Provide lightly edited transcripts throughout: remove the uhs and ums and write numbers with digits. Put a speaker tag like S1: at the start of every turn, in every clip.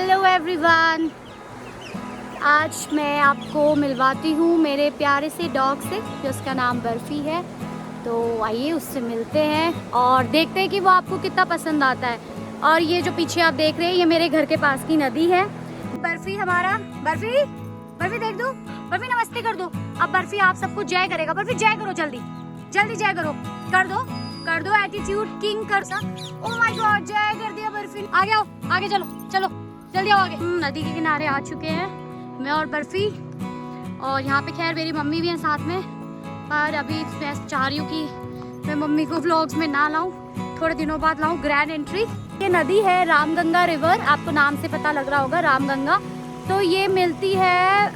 S1: Hello everyone, आज मैं आपको मिलवाती हूँ मेरे प्यारे से डॉग से जिसका नाम बर्फ़ी है। तो आइए उससे मिलते हैं और देखते हैं कि वो आपको कितना पसंद आता है। और ये जो पीछे आप देख रहे हैं ये मेरे घर के पास की नदी है। बर्फ़ी हमारा, बर्फ़ी बर्फ़ी देख दो, बर्फ़ी नमस्ते कर दो। अब बर्फ़ी आप सबको जय करेगा। बर्फ़ी जय करो, जल्दी जल्दी जय करो, कर दो एटीट्यूड किंग कर सा। ओह माय गॉड, जय कर दिया बर्फ़ी। आगे आओ, आगे चलो चलो जल्दी आओ आगे। नदी के किनारे आ चुके हैं मैं और बर्फ़ी, और यहाँ पे खैर मेरी मम्मी भी हैं साथ में। पर अभी मैं चाह रही हूँ कि मैं मम्मी को व्लॉग्स में ना लाऊं, थोड़े दिनों बाद लाऊं। ग्रैंड एंट्री ये नदी है रामगंगा रिवर, आपको नाम से पता लग रहा होगा रामगंगा। तो ये मिलती है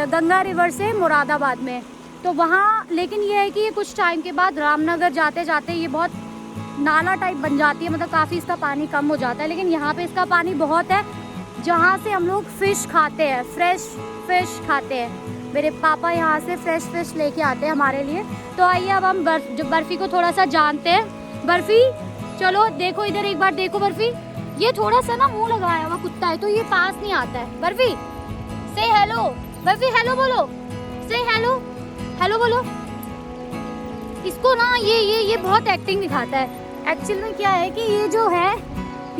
S1: गंगा रिवर से मुरादाबाद में। तो वहाँ लेकिन ये है कि ये कुछ टाइम के बाद रामनगर जाते जाते ये बहुत नाला टाइप बन जाती है, मतलब काफ़ी इसका पानी कम हो जाता है। लेकिन यहाँ पे इसका पानी बहुत है, जहाँ से हम लोग फ़िश खाते हैं, फ्रेश फ़िश खाते हैं। मेरे पापा यहाँ से फ्रेश फ़िश लेके आते हैं हमारे लिए। तो आइए अब हम बर्फ़ी को थोड़ा सा जानते हैं। बर्फ़ी चलो देखो इधर एक बार देखो। बर्फ़ी ये थोड़ा सा ना मुँह लगाया हुआ कुत्ता है तो ये पास नहीं आता है। बर्फ़ी से हेलो, बर्फ़ी हेलो बोलो, से हेलो, हेलो बोलो। इसको ना ये बहुत एक्टिंग दिखाता है। एक्चुअल में क्या है कि ये जो है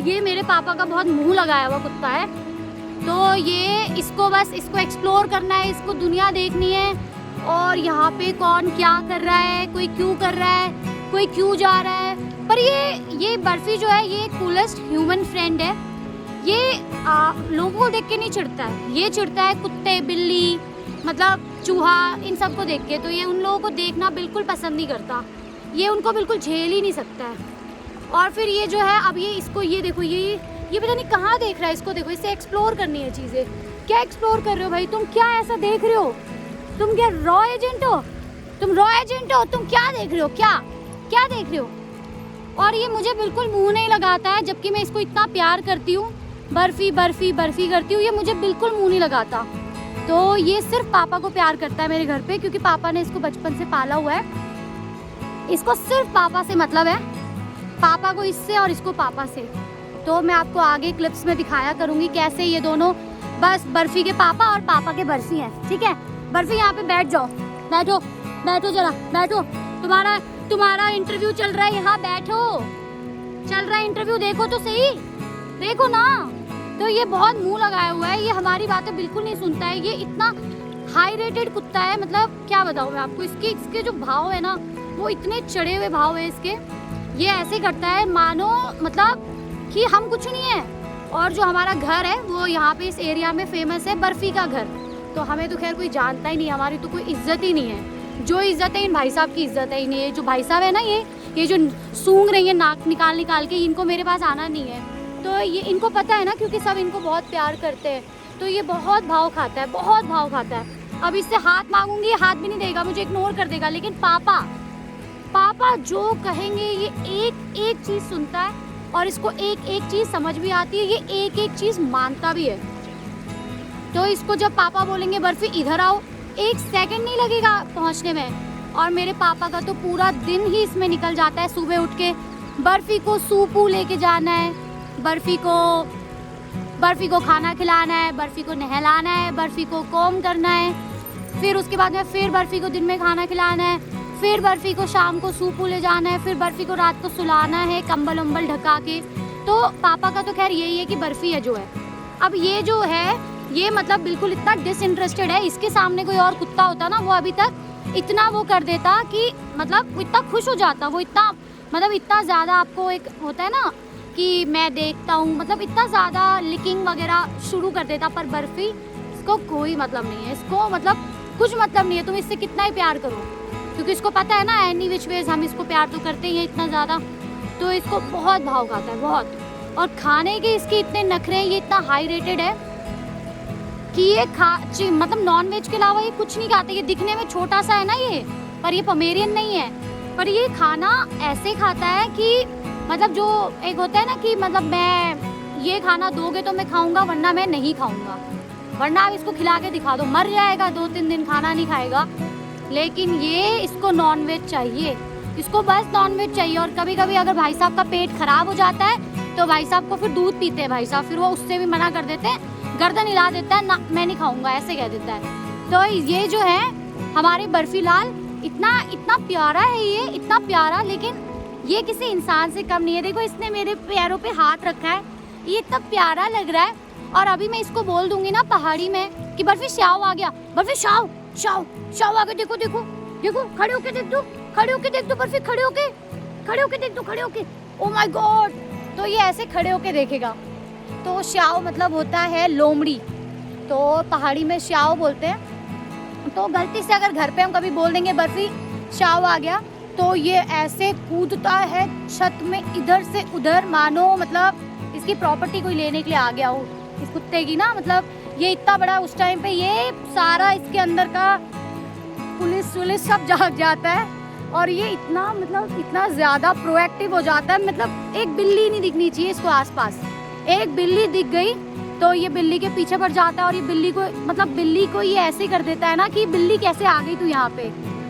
S1: ये मेरे पापा का बहुत मुंह लगाया हुआ कुत्ता है। तो ये इसको बस इसको एक्सप्लोर करना है, इसको दुनिया देखनी है। और यहाँ पे कौन क्या कर रहा है, कोई क्यों कर रहा है, कोई क्यों जा रहा है। पर ये बर्फ़ी जो है ये कूलेस्ट ह्यूमन फ्रेंड है। ये लोगों को देख के नहीं चिढ़ता है, ये चिढ़ता है कुत्ते बिल्ली मतलब चूहा इन सब को देख के। तो ये उन लोगों को देखना बिल्कुल पसंद नहीं करता, ये उनको बिल्कुल झेल ही नहीं सकता है। और फिर ये जो है अब ये इसको ये देखो, ये पता नहीं कहाँ देख रहा है। इसको देखो, इसे एक्सप्लोर करनी है चीज़ें। क्या एक्सप्लोर कर रहे हो भाई तुम, क्या ऐसा देख रहे हो? तुम क्या रॉ एजेंट हो? तुम रॉ एजेंट हो? तुम क्या देख रहे हो, क्या क्या देख रहे हो? और ये मुझे बिल्कुल मुँह नहीं लगाता है, जबकि मैं इसको इतना प्यार करती हूँ। बर्फ़ी बर्फ़ी बर्फ़ी करती हूँ, ये मुझे बिल्कुल मुँह नहीं लगाता। तो ये सिर्फ पापा को प्यार करता है मेरे घर पे, क्योंकि पापा ने इसको बचपन से पाला हुआ है। इसको सिर्फ पापा से मतलब है, पापा को इससे और इसको पापा से। तो मैं आपको आगे क्लिप्स में दिखाया करूँगी कैसे ये दोनों बस बर्फ़ी के पापा और पापा के बर्फ़ी हैं। ठीक है बर्फ़ी, यहाँ पे बैठ जाओ, बैठो बैठो जरा बैठो। तुम्हारा इंटरव्यू चल रहा है, यहाँ बैठो, चल रहा है इंटरव्यू, देखो तो सही, देखो ना। तो ये बहुत मुंह लगाया हुआ है, ये हमारी बातें बिल्कुल नहीं सुनता है। ये इतना हाई रेटेड कुत्ता है, मतलब क्या बताऊँ मैं आपको। इसके जो भाव है ना वो इतने चढ़े हुए भाव है इसके। ये ऐसे करता है मानो मतलब कि हम कुछ नहीं है। और जो हमारा घर है वो यहाँ पे इस एरिया में फेमस है बर्फ़ी का घर। तो हमें तो खैर कोई जानता ही नहीं, हमारी तो कोई इज्जत ही नहीं है। जो इज्जत है इन भाई साहब की इज्जत है ही नहीं है। जो भाई साहब है ना ये जो सूंघ रही है नाक निकाल के, इनको मेरे पास आना नहीं है। तो ये इनको पता है ना, क्योंकि सब इनको बहुत प्यार करते हैं। तो ये बहुत भाव खाता है, बहुत भाव खाता है। अब इससे हाथ मांगूंगी ये हाथ भी नहीं देगा, मुझे इग्नोर कर देगा। लेकिन पापा जो कहेंगे ये एक एक चीज़ सुनता है, और इसको एक एक चीज़ समझ भी आती है, ये एक एक चीज़ मानता भी है। तो इसको जब पापा बोलेंगे बर्फ़ी इधर आओ, 1 सेकंड नहीं लगेगा पहुंचने में। और मेरे पापा का तो पूरा दिन ही इसमें निकल जाता है। सुबह उठ के बर्फ़ी को सूपू लेके जाना है, बर्फ़ी को खाना खिलाना है, बर्फ़ी को नहलाना है, बर्फ़ी को कोम करना है, फिर उसके बाद में फिर बर्फ़ी को दिन में खाना खिलाना है, फिर बर्फ़ी को शाम को सूपू ले जाना है, फिर बर्फ़ी को रात को सुलाना है कंबल उम्बल ढका के। तो पापा का तो खैर यही है कि बर्फ़ी है जो है। अब ये जो है ये मतलब बिल्कुल इतना डिसइंटरेस्टेड है। इसके सामने कोई और कुत्ता होता ना वो अभी तक इतना वो कर देता कि मतलब वो इतना खुश हो जाता, वो इतना मतलब इतना ज़्यादा आपको एक होता है ना कि मैं देखता हूँ, मतलब इतना ज़्यादा लिकिंग वगैरह शुरू कर देता। पर बर्फ़ी इसको कोई मतलब नहीं है, इसको मतलब कुछ मतलब नहीं है तुम इससे कितना ही प्यार करो, क्योंकि इसको पता है ना एनी विच वेज हम इसको प्यार तो करते ही हैं इतना ज़्यादा। तो इसको बहुत भाव खाता है बहुत। और खाने के इसके इतने नखरे हैं, ये इतना हाई रेटेड है कि ये मतलब नॉन वेज के अलावा ये कुछ नहीं खाते। ये दिखने में छोटा सा है ना ये, पर ये पोमेरियन नहीं है। पर ये खाना ऐसे खाता है कि मतलब जो एक होता है ना कि मतलब मैं ये खाना दोगे तो मैं खाऊंगा वरना मैं नहीं खाऊंगा, वरना आप इसको खिला के दिखा दो मर जाएगा, 2-3 दिन खाना नहीं खाएगा। लेकिन ये इसको नॉन वेज चाहिए, इसको बस नॉन वेज चाहिए। और कभी कभी अगर भाई साहब का पेट खराब हो जाता है तो भाई साहब को फिर दूध पीते हैं भाई साहब, फिर वो उससे भी मना कर देते हैं, गर्दन हिला देता है, ना मैं नहीं खाऊंगा ऐसे कह देता है। तो ये जो है हमारे बर्फी लाल, इतना प्यारा है ये, इतना प्यारा, लेकिन ये किसी इंसान से कम नहीं है। देखो इसने मेरे पैरों पे हाथ रखा है, ये इतना प्यारा लग रहा है। और अभी मैं इसको बोल दूंगी ना पहाड़ी में कि बर्फी शाव आ गया, बर्फी शाव शाव शाव आ गया, देखो देखो देखो, खड़े होके देख दो, खड़े होके देख दो बर्फी, खड़े होके देख दो, खड़े होके, ओ माय गॉड। तो ये ऐसे खड़े होके देखेगा। तो श्याव मतलब होता है लोमड़ी, तो पहाड़ी में श्याव बोलते हैं। तो गलती से अगर घर पे हम कभी बोल देंगे बर्फी श्याव आ गया, तो ये ऐसे कूदता है छत में इधर से उधर, मानो मतलब इसकी प्रॉपर्टी कोई लेने के लिए आ गया हो इस कुत्ते की ना। मतलब ये इतना बड़ा, उस टाइम पे ये सारा इसके अंदर का पुलिस सब जाग जाता है। और ये इतना ज़्यादा प्रोएक्टिव हो जाता है, मतलब एक बिल्ली नहीं दिखनी चाहिए इसको आसपास। एक बिल्ली दिख गई तो ये बिल्ली के पीछे पड़ जाता है, और ये बिल्ली को ये ऐसे कर देता है ना कि बिल्ली कैसे आ गई तू यहाँ पे,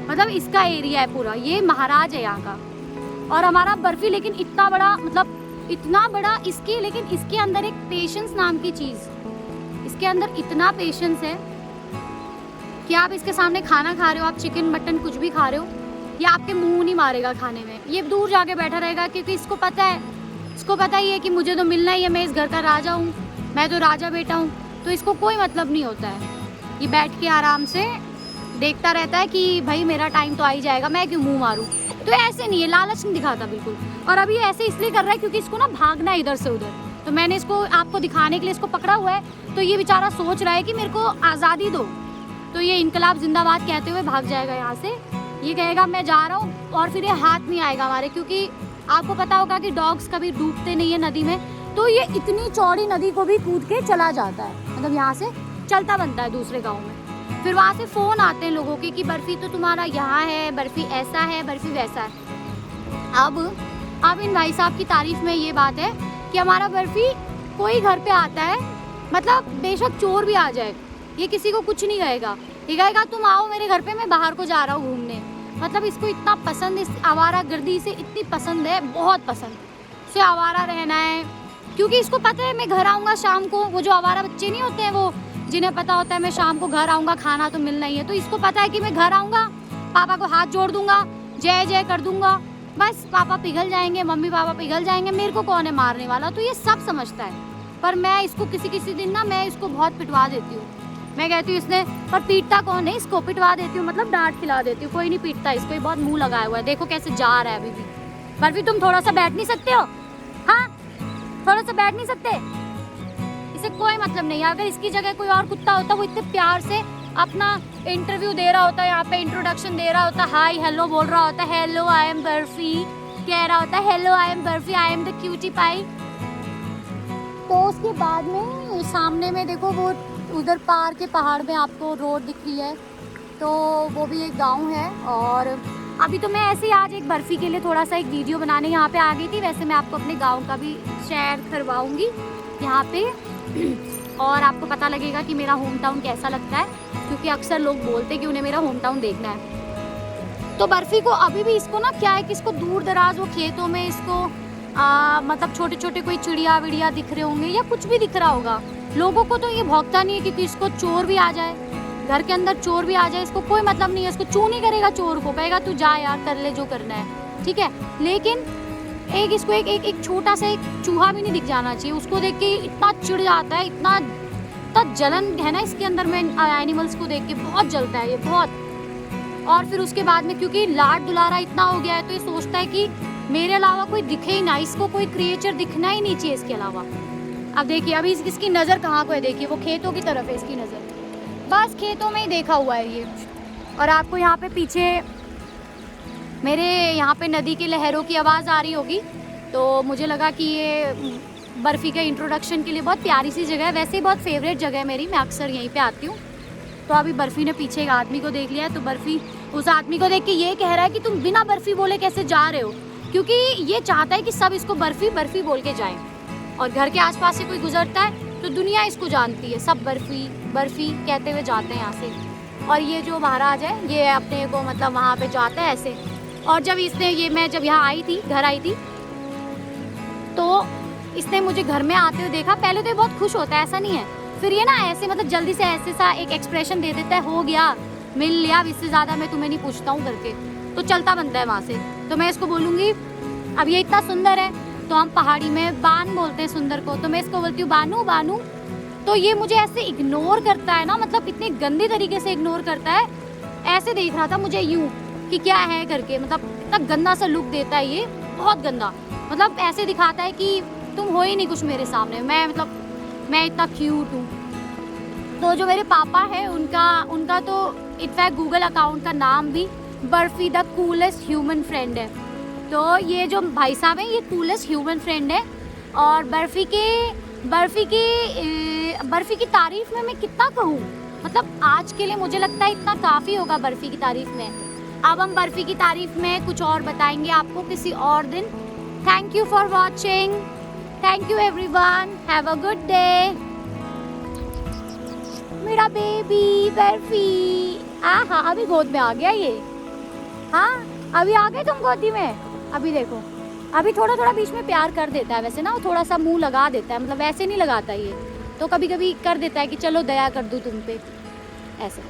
S1: मतलब इसका एरिया है पूरा, ये महाराज है यहाँ का। और हमारा बर्फी लेकिन इतना बड़ा, मतलब इतना बड़ा इसकी, लेकिन इसके अंदर एक पेशेंस नाम की चीज़, इसके अंदर इतना पेशेंस है कि आप इसके सामने खाना खा रहे हो, आप चिकन मटन कुछ भी खा रहे हो, ये आपके मुंह नहीं मारेगा खाने में, ये दूर जाके बैठा रहेगा, क्योंकि इसको पता ही है कि मुझे तो मिलना ही है, मैं इस घर का राजा हूँ, मैं तो राजा बेटा हूँ। तो इसको कोई मतलब नहीं होता है, ये बैठ के आराम से देखता रहता है कि भाई मेरा टाइम तो आ ही जाएगा, मैं क्यों मुंह मारूं। तो ऐसे नहीं है, लालच नहीं दिखाता बिल्कुल। और अभी ऐसे इसलिए कर रहा है क्योंकि इसको ना भागना है इधर से उधर, तो मैंने इसको आपको दिखाने के लिए इसको पकड़ा हुआ है। तो ये बेचारा सोच रहा है कि मेरे को आज़ादी दो, तो ये इनकलाब जिंदाबाद कहते हुए भाग जाएगा यहाँ से। ये कहेगा मैं जा रहा हूँ, और फिर ये हाथ नहीं आएगा हमारे, क्योंकि आपको पता होगा कि डॉग्स कभी डूबते नहीं है नदी में। तो ये इतनी चौड़ी नदी को भी कूद के चला जाता है, मतलब यहाँ से चलता बनता है दूसरे गाँव में। फिर वहाँ से फ़ोन आते हैं लोगों के कि बर्फी तो तुम्हारा यहाँ है, बर्फी ऐसा है, बर्फी वैसा है। अब इन भाई साहब की तारीफ में ये बात है कि हमारा बर्फी कोई घर पे आता है, मतलब बेशक चोर भी आ जाए, ये किसी को कुछ नहीं कहेगा। ये कहेगा तुम आओ मेरे घर पे, मैं बाहर को जा रहा हूँ घूमने। मतलब इसको इतना पसंद, इस आवारा गर्दी से इतनी पसंद है, बहुत पसंद से आवारा रहना है, क्योंकि इसको पता है मैं घर आऊँगा शाम को। वो जो आवारा बच्चे नहीं होते हैं, वो जिन्हें पता होता है मैं शाम को घर आऊँगा, खाना तो मिलना ही है, तो इसको पता है कि मैं घर आऊँगा, पापा को हाथ जोड़ दूँगा, जय जय कर दूँगा, बस पापा पिघल जाएंगे, मम्मी पापा पिघल जाएंगे, मेरे को कौन है मारने वाला। तो ये सब समझता है। पर मैं इसको किसी दिन ना, मैं इसको बहुत पिटवा देती हूँ। मैं कहती हूँ इसने, पर पीटता कौन है इसको, पिटवा देती हूँ, मतलब डांट खिला देती हूँ। कोई नहीं पीटता इसको, ये बहुत मुंह लगाया हुआ है, देखो कैसे जा रहा है अभी भी। पर भी तुम थोड़ा सा बैठ नहीं सकते हो? हाँ, थोड़ा सा बैठ नहीं सकते? इसे कोई मतलब नहीं है। अगर इसकी जगह कोई और कुत्ता होता, वो इतने प्यार से अपना इंटरव्यू दे रहा होता है, यहाँ पे इंट्रोडक्शन दे रहा होता, हाय हेलो बोल रहा होता, हेलो आई एम बर्फी कह रहा होता, hello I am Barfi, I am the cutie pie. तो उसके बाद में सामने में देखो, वो उधर पार के पहाड़ में आपको रोड दिख रही है, तो वो भी एक गांव है। और अभी तो मैं ऐसे ही आज एक बर्फ़ी के लिए थोड़ा सा एक वीडियो बनाने यहाँ पे आ गई थी। वैसे मैं आपको अपने गांव का भी शेयर करवाऊँगी यहाँ पे, और आपको पता लगेगा कि मेरा होम टाउन कैसा लगता है, क्योंकि अक्सर लोग बोलते हैं कि उन्हें मेरा होम टाउन देखना है। तो बर्फ़ी को अभी भी इसको ना क्या है कि इसको दूर दराज वो खेतों में इसको मतलब छोटे छोटे कोई चिड़िया विड़िया दिख रहे होंगे या कुछ भी दिख रहा होगा। लोगों को तो ये भौंकता नहीं है, क्योंकि इसको चोर भी आ जाए, घर के अंदर चोर भी आ जाए, इसको कोई मतलब नहीं है। इसको चू नहीं करेगा चोर को, कहेगा तू जा यार कर ले जो करना है, ठीक है। लेकिन इसको एक छोटा सा एक चूहा भी नहीं दिख जाना चाहिए, उसको देख के इतना चिढ़ जाता है, इतना जलन है ना इसके अंदर में, एनिमल्स को देख के बहुत जलता है ये, बहुत। और फिर उसके बाद में क्योंकि लाड दुलारा इतना हो गया है, तो ये सोचता है कि मेरे अलावा कोई दिखे ही ना, इसको कोई क्रिएचर दिखना ही नहीं चाहिए इसके अलावा। अब देखिए अभी इसकी नज़र कहाँ को है, देखिए वो खेतों की तरफ है इसकी नज़र, बस खेतों में ही देखा हुआ है ये। और आपको यहाँ पे पीछे मेरे यहाँ पे नदी की लहरों की आवाज़ आ रही होगी, तो मुझे लगा कि ये बर्फ़ी के इंट्रोडक्शन के लिए बहुत प्यारी सी जगह है। वैसे ही बहुत फेवरेट जगह है मेरी, मैं अक्सर यहीं पे आती हूँ। तो अभी बर्फ़ी ने पीछे एक आदमी को देख लिया है, तो बर्फ़ी उस आदमी को देख के ये कह रहा है कि तुम बिना बर्फ़ी बोले कैसे जा रहे हो, क्योंकि ये चाहता है कि सब इसको बर्फ़ी बर्फ़ी बोल के जाएं। और घर के आसपास से कोई गुजरता है तो दुनिया इसको जानती है, सब बर्फ़ी बर्फ़ी कहते हुए जाते हैं यहाँ से। और ये जो महाराज है ये अपने को मतलब वहाँ पे जाता है ऐसे। और जब इसने मैं जब यहाँ आई थी, घर आई थी, तो इसने मुझे घर में आते हुए देखा, पहले तो ये बहुत खुश होता है, ऐसा नहीं है, फिर ये ना ऐसे मतलब जल्दी से ऐसे सा एक एक्सप्रेशन दे देता है, हो गया मिल लिया, अब इससे ज़्यादा मैं तुम्हें नहीं पूछता हूँ करके, तो चलता बनता है वहाँ से। तो मैं इसको बोलूँगी अब ये इतना सुंदर है, तो हम पहाड़ी में बान बोलते हैं सुंदर को, तो मैं इसको बोलती हूँ बानू बानू। तो ये मुझे ऐसे इग्नोर करता है ना, मतलब इतने गंदे तरीके से इग्नोर करता है, ऐसे देख रहा था मुझे यूं कि क्या है करके, मतलब इतना गंदा सा लुक देता है ये, बहुत गंदा, मतलब ऐसे दिखाता है कि तुम हो ही नहीं कुछ मेरे सामने, मैं मतलब मैं इतना क्यूट हूँ। तो जो मेरे पापा है उनका तो इनफैक्ट गूगल अकाउंट का नाम भी barfi the coolest human friend है। तो ये जो भाई साहब हैं ये कूलेस्ट ह्यूमन फ्रेंड है, और बर्फी की तारीफ में मैं कितना कहूँ, मतलब आज के लिए मुझे लगता है इतना काफ़ी होगा बर्फी की तारीफ में। अब हम बर्फी की तारीफ में कुछ और बताएंगे आपको किसी और दिन। Thank you for watching, thank you everyone, have a good day. मेरा बेबी बर्फी, हाँ अभी गोद में आ गया ये, हाँ अभी आ गए तुम गोदी में। अभी देखो, अभी थोड़ा थोड़ा बीच में प्यार कर देता है वैसे ना, वो थोड़ा सा मुंह लगा देता है, मतलब वैसे नहीं लगाता ये, तो कभी कभी कर देता है कि चलो दया कर दूँ तुम पे, ऐसे।